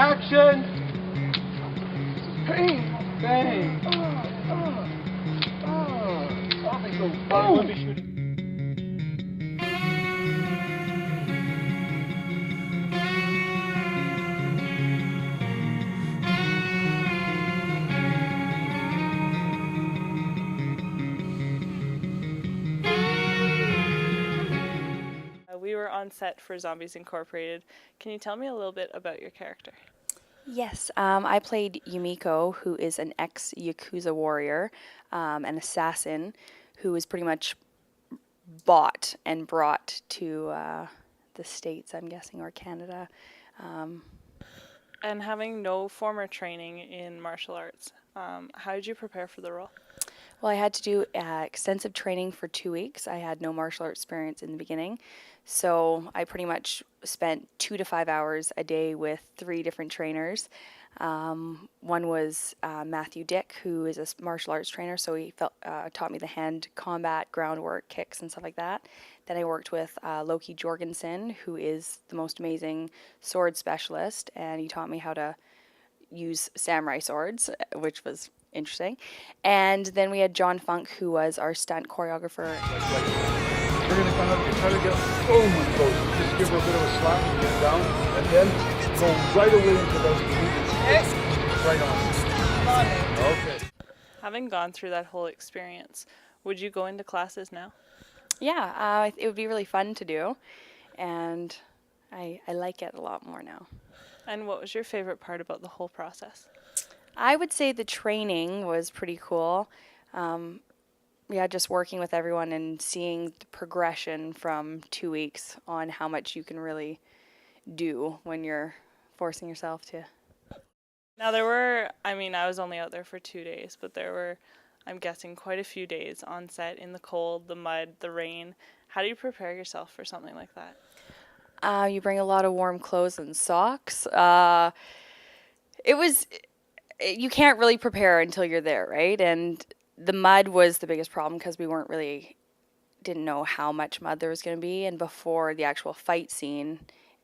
Action! Bang! Bang! Oh, let me shoot it. We were on set for Zombies Incorporated. Can you tell me a little bit about your character? Yes, I played Yumiko, who is an ex-Yakuza warrior, an assassin, who was pretty much bought and brought to the States, I'm guessing, or Canada. And having no former training in martial arts, how did you prepare for the role? Well, I had to do extensive training for 2 weeks. I had no martial arts experience in the beginning. So I pretty much spent 2 to 5 hours a day with 3 different trainers. One was Matthew Dick, who is a martial arts trainer. So he taught me the hand combat, groundwork, kicks, and stuff like that. Then I worked with Loki Jorgensen, who is the most amazing sword specialist. And he taught me how to use samurai swords, which was interesting. And then we had John Funk, who was our stunt choreographer. We're going to come up and try to get boom and go. Just give her a bit of a slap and get down. And then go right away into those movements. Right on. Okay. Having gone through that whole experience, would you go into classes now? Yeah, it would be really fun to do. And I like it a lot more now. And what was your favorite part about the whole process? I would say the training was pretty cool. Yeah, just working with everyone and seeing the progression from 2 weeks on how much you can really do when you're forcing yourself to. Now I was only out there for 2 days, but there were, I'm guessing, quite a few days on set in the cold, the mud, the rain. How do you prepare yourself for something like that? You bring a lot of warm clothes and socks. You can't really prepare until you're there, right? And the mud was the biggest problem because we didn't know how much mud there was going to be. And before the actual fight scene,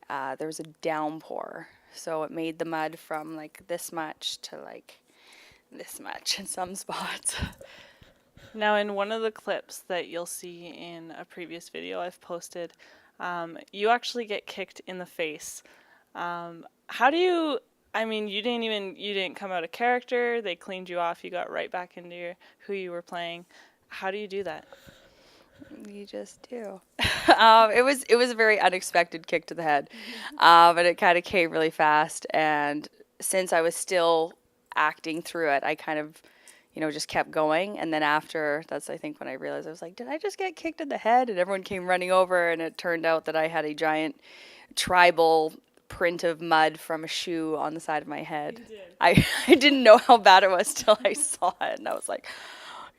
there was a downpour. So it made the mud from like this much to like this much in some spots. Now, in one of the clips that you'll see in a previous video I've posted, you actually get kicked in the face. How do you... you didn't come out of character. They cleaned you off. You got right back into who you were playing. How do you do that? You just do. It was a very unexpected kick to the head, but it kind of came really fast. And since I was still acting through it, I kind of, just kept going. And then after, that's I think when I realized, I was like, did I just get kicked in the head? And everyone came running over, and it turned out that I had a giant tribal print of mud from a shoe on the side of my head. I didn't know how bad it was till I saw it, and I was like,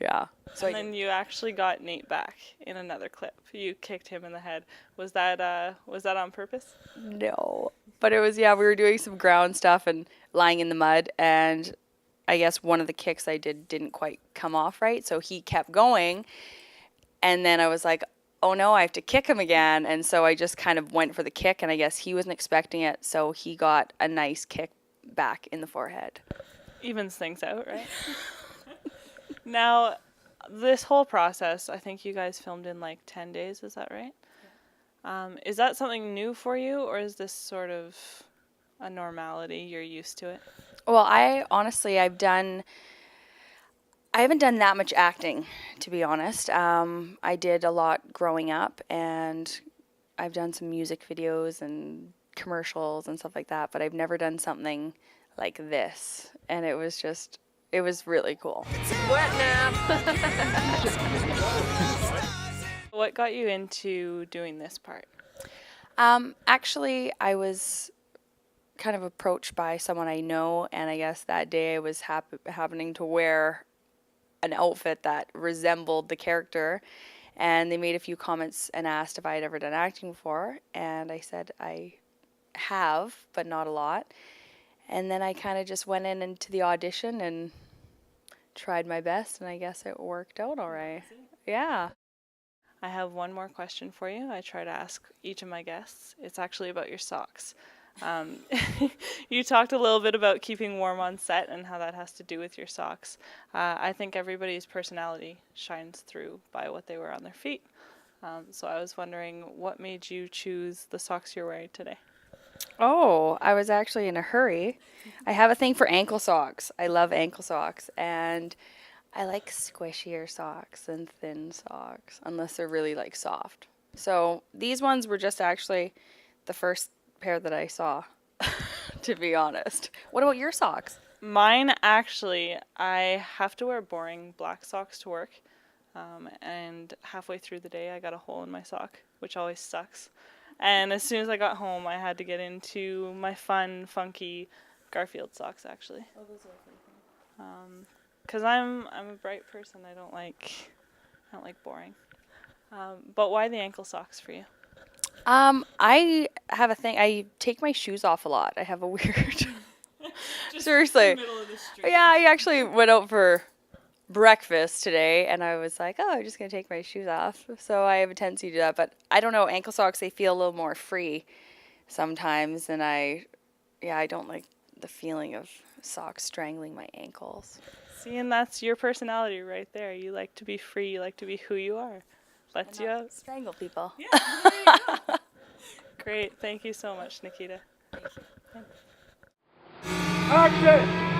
yeah. So and then you actually got Nate back in another clip. You kicked him in the head. Was that on purpose? No, but it was, yeah, we were doing some ground stuff and lying in the mud, and I guess one of the kicks I didn't quite come off right, so he kept going, and then I was like, oh no, I have to kick him again. And so I just kind of went for the kick, and I guess he wasn't expecting it, so he got a nice kick back in the forehead. Evens things out, right? Now, this whole process, I think you guys filmed in like 10 days, is that right? Yeah. Is that something new for you, or is this sort of a normality? You're used to it? Well, I haven't done that much acting, to be honest. I did a lot growing up, and I've done some music videos and commercials and stuff like that, but I've never done something like this, and it was really cool. Wet now. What got you into doing this part? Actually, I was kind of approached by someone I know, and I guess that day I was happening to wear an outfit that resembled the character, and they made a few comments and asked if I had ever done acting before, and I said I have, but not a lot. And then I kind of just went into the audition and tried my best, and I guess it worked out all right. Yeah. I have one more question for you. I try to ask each of my guests. It's actually about your socks. You talked a little bit about keeping warm on set and how that has to do with your socks. I think everybody's personality shines through by what they wear on their feet. So I was wondering, what made you choose the socks you're wearing today? Oh, I was actually in a hurry. I have a thing for ankle socks. I love ankle socks, and I like squishier socks than thin socks, unless they're really like soft. So these ones were just actually the first pair that I saw, to be honest. What about your socks? Mine, actually, I have to wear boring black socks to work. And halfway through the day, I got a hole in my sock, which always sucks. And as soon as I got home, I had to get into my fun, funky Garfield socks, actually. Oh, those are pretty fun. Because I'm a bright person. I don't like boring. But why the ankle socks for you? I have a thing. I take my shoes off a lot. I have a weird. Seriously. Yeah, I actually went out for breakfast today, and I was like, oh, I'm just gonna take my shoes off. So I have a tendency to do that. But I don't know. Ankle socks, they feel a little more free sometimes, and I don't like the feeling of socks strangling my ankles. See, and that's your personality right there. You like to be free. You like to be who you are. Lets you out. Strangle people. Yeah. Great. Thank you so much, Nikita. Action!